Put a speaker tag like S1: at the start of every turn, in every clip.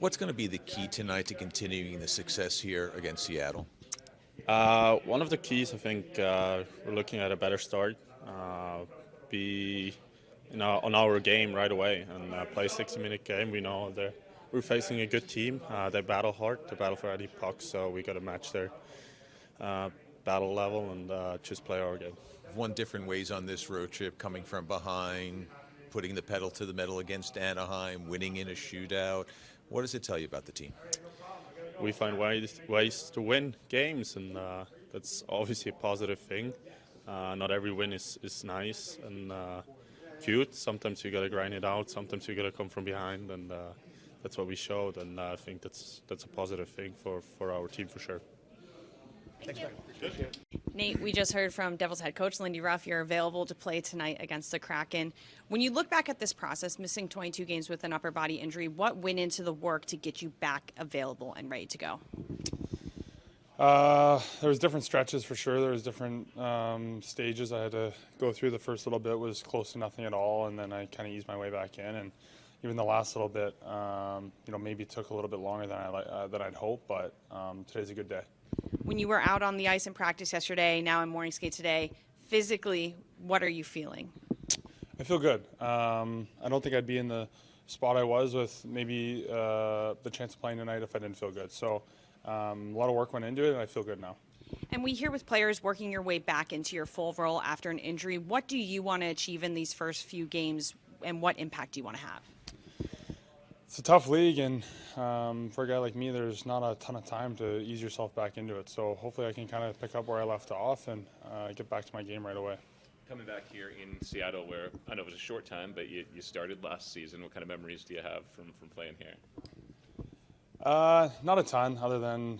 S1: What's going to be the key tonight to continuing the success here against Seattle?
S2: One of the keys, I think, we're looking at a better start. Be on our game right away and play a 60-minute game. We know we're facing a good team. They battle hard. They battle for any puck, so we got to match their battle level and just play our game.
S1: One different ways on this road trip, coming from behind, putting the pedal to the metal against Anaheim, winning in a shootout. What does it tell you about the team?
S2: We find ways to win games, and that's obviously a positive thing. Not every win is nice and cute. Sometimes you got to grind it out. Sometimes you got to come from behind, and that's what we showed. And I think that's a positive thing for our team for sure.
S3: Thanks, Nate, we just heard from Devils head coach Lindy Ruff. You're available to play tonight against the Kraken. When you look back at this process, missing 22 games with an upper body injury, what went into the work to get you back available and ready to go?
S4: There was different stretches for sure. There was different stages I had to go through. The first little bit was close to nothing at all, and then I kind of eased my way back in. And even the last little bit, maybe took a little bit longer than I'd hoped. But today's a good day.
S3: When you were out on the ice in practice yesterday, now in morning skate today, physically, what are you feeling?
S4: I feel good. I don't think I'd be in the spot I was with maybe the chance of playing tonight if I didn't feel good. So a lot of work went into it, and I feel good now.
S3: And we hear with players working your way back into your full role after an injury. What do you want to achieve in these first few games, and what impact do you want to have?
S4: It's a tough league, and for a guy like me, there's not a ton of time to ease yourself back into it. So hopefully I can kind of pick up where I left off and get back to my game right away.
S5: Coming back here in Seattle, where I know it was a short time, but you started last season. What kind of memories do you have from playing here?
S4: Not a ton, other than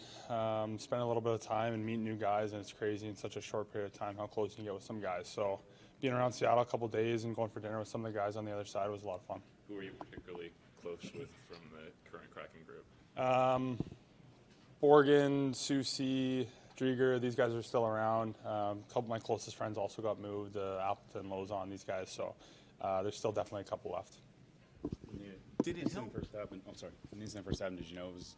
S4: spending a little bit of time and meeting new guys, and it's crazy in such a short period of time how close you can get with some guys. So being around Seattle a couple days and going for dinner with some of the guys on the other side was a lot of fun.
S5: Who are you particularly close with from the current Kraken group?
S4: Borgen, Susie, Drieger, these guys are still around. A couple of my closest friends also got moved, Appleton, Lozon, these guys. So there's still definitely a couple left.
S1: Did it help?
S6: First happen? Oh, sorry. When the incident first happened, did you know it was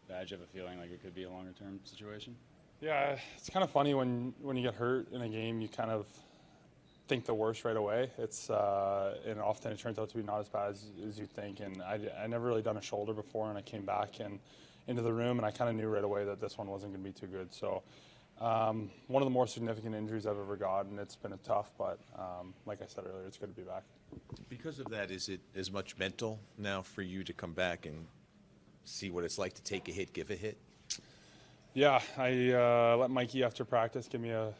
S6: bad? Did you have a feeling like it could be a longer-term situation?
S4: Yeah, it's kind of funny when you get hurt in a game, you kind of think the worst right away. And often it turns out to be not as bad as you think. And I never really done a shoulder before, and I came back and into the room, and I kind of knew right away that this one wasn't going to be too good. So one of the more significant injuries I've ever gotten. It's been tough, but like I said earlier, it's good to be back.
S1: Because of that, is it as much mental now for you to come back and see what it's like to take a hit, give a hit?
S4: Yeah, I let Mikey after practice give me a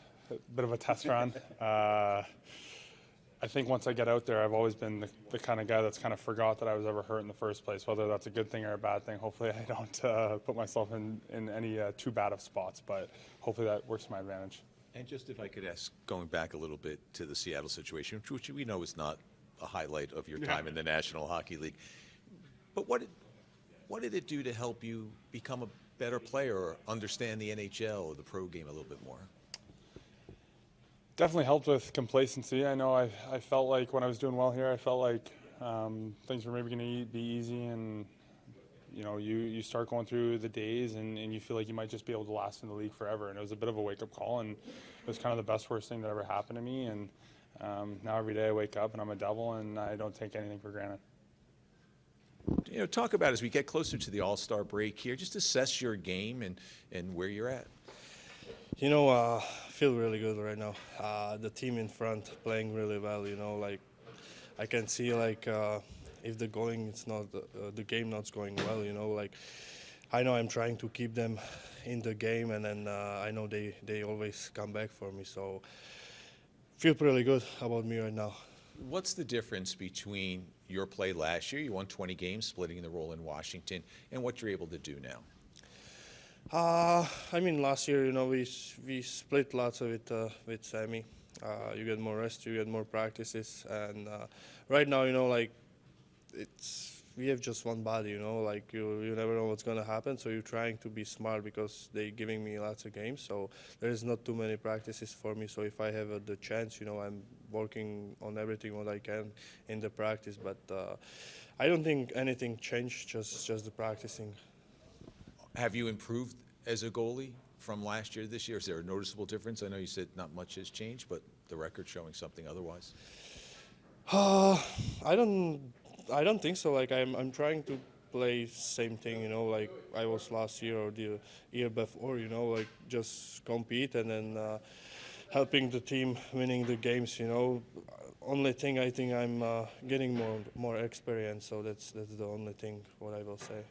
S4: bit of a test run. I think once I get out there, I've always been the kind of guy that's kind of forgot that I was ever hurt in the first place, whether that's a good thing or a bad thing. Hopefully I don't put myself in any too bad of spots, but hopefully that works to my advantage.
S1: And just if I could ask, going back a little bit to the Seattle situation, which we know is not a highlight of your time in the National Hockey League, but what did it do to help you become a better player or understand the NHL or the pro game a little bit more?
S4: Definitely helped with complacency. I know I felt like when I was doing well here, I felt like things were maybe going to be easy, and you start going through the days and you feel like you might just be able to last in the league forever. And it was a bit of a wake-up call, and it was kind of the best worst thing that ever happened to me. And now every day I wake up and I'm a Devil, and I don't take anything for granted.
S1: Talk about as we get closer to the All-Star break here, just assess your game and where you're at.
S7: I feel really good right now. The team in front playing really well. Like I can see if the game not going well. Like I know I'm trying to keep them in the game, and then I know they always come back for me. So feel really good about me right now.
S1: What's the difference between your play last year? You won 20 games, splitting the role in Washington, and what you're able to do now.
S7: Last year, we split lots of it with Sammy. You get more rest, you get more practices, and right now, we have just one body, you know, like you never know what's gonna happen. So you're trying to be smart because they're giving me lots of games. So there is not too many practices for me. So if I have the chance, you know, I'm working on everything what I can in the practice. But I don't think anything changed. Just the practicing.
S1: Have you improved as a goalie from last year to this year? Is there a noticeable difference? I know you said not much has changed, but the record's showing something otherwise.
S7: I don't think so. Like I'm trying to play same thing, you know, like I was last year or the year before, you know, like just compete and then helping the team winning the games, you know. Only thing I think I'm getting more experience, so that's the only thing what I will say.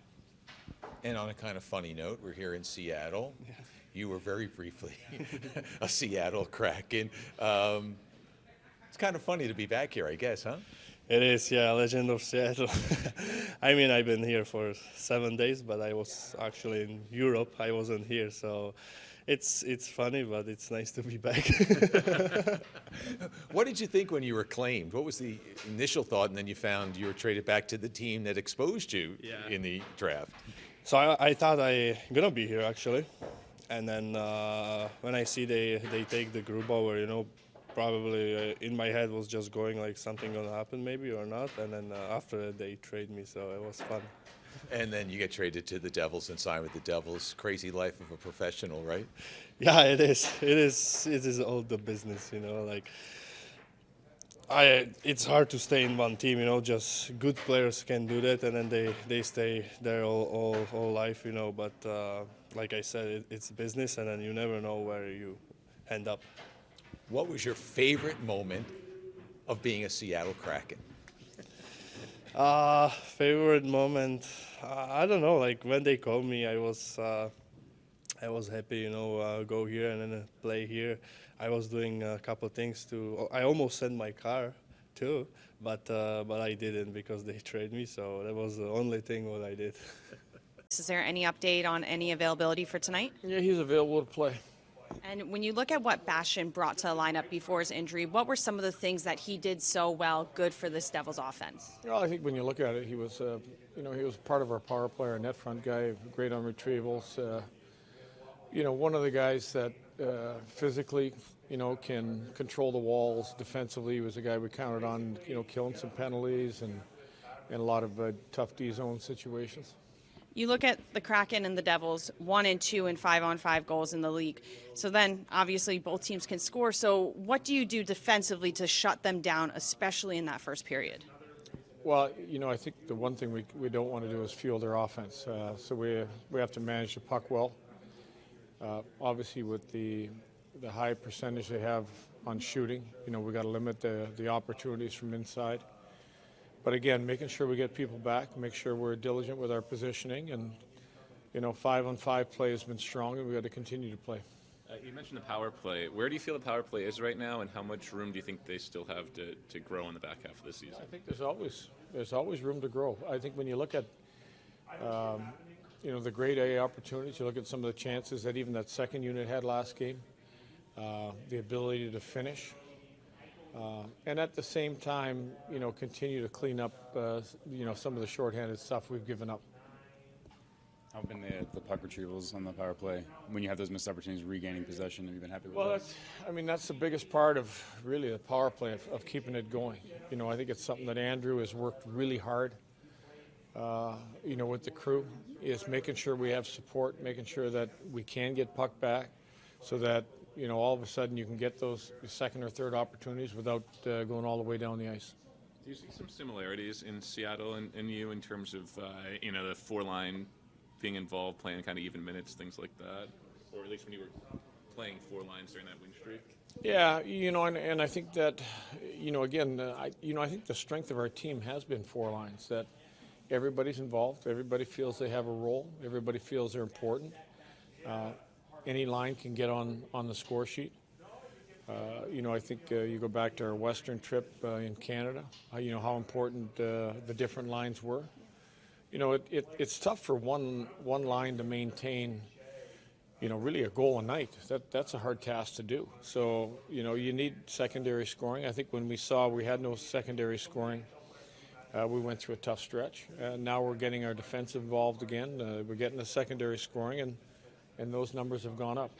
S1: And on a kind of funny note, we're here in Seattle. Yeah. You were very briefly a Seattle Kraken. It's kind of funny to be back here, I guess, huh?
S7: It is, yeah, legend of Seattle. I mean, I've been here for 7 days, but I was actually in Europe. I wasn't here, so it's funny, but it's nice to be back.
S1: What did you think when you were claimed? What was the initial thought, and then you found you were traded back to the team that exposed you in the draft?
S7: So I thought I gonna be here actually, and then when I see they take the group over, you know, probably in my head was just going like something gonna happen maybe or not, and then after that they trade me, so it was fun.
S1: And then you get traded to the Devils and sign with the Devils. Crazy life of a professional, right?
S7: Yeah, it is. It is all the business, you know. Like it's hard to stay in one team, you know. Just good players can do that, and then they stay there all life, you know. But like I said, it's business, and then you never know where you end up.
S1: What was your favorite moment of being a Seattle Kraken?
S7: Favorite moment? I don't know. Like when they called me, I was happy, you know, go here and then play here. I was doing a couple things too. I almost sent my car too, but I didn't because they traded me. So that was the only thing what I did.
S3: Is there any update on any availability for tonight?
S8: Yeah, he's available to play.
S3: And when you look at what Bastian brought to the lineup before his injury, what were some of the things that he did so well, good for this Devils offense?
S8: Well, I think when you look at it, he was, he was part of our power play, our net front guy, great on retrievals. One of the guys that physically, can control the walls defensively. He was a guy we counted on, killing some penalties and a lot of tough D-zone situations.
S3: You look at the Kraken and the Devils, 1 and 2 and 5-on-5 goals in the league. So then, obviously, both teams can score. So what do you do defensively to shut them down, especially in that first period?
S8: Well, I think the one thing we don't want to do is fuel their offense. So we have to manage the puck well. Obviously, with the high percentage they have on shooting, we got to limit the opportunities from inside. But again, making sure we get people back, make sure we're diligent with our positioning, and 5-on-5 play has been strong, and we got to continue to play.
S5: You mentioned the power play. Where do you feel the power play is right now, and how much room do you think they still have to grow in the back half of the season?
S8: I think there's always room to grow. I think when you look at the grade A opportunities, you look at some of the chances that even that second unit had last game, the ability to finish. And at the same time, continue to clean up, some of the shorthanded stuff we've given up.
S6: How have been the puck retrievals on the power play? When you have those missed opportunities, regaining possession, have you been happy with that?
S8: That's the biggest part of really the power play of keeping it going. I think it's something that Andrew has worked really hard, with the crew, is making sure we have support, making sure that we can get puck back so that all of a sudden you can get those second or third opportunities without going all the way down the ice.
S5: Do you see some similarities in Seattle and you in terms of, the four-line being involved, playing kind of even minutes, things like that? Or at least when you were playing 4 lines during that win streak?
S8: Yeah, and I think that, I think the strength of our team has been 4 lines, that everybody's involved, everybody feels they have a role, everybody feels they're important. Any line can get on the score sheet. I think you go back to our Western trip in Canada, how important the different lines were. It's tough for one line to maintain, really a goal a night. That's a hard task to do. So, you need secondary scoring. I think when we saw we had no secondary scoring, We went through a tough stretch. Now we're getting our defense involved again. We're getting the secondary scoring, and those numbers have gone up.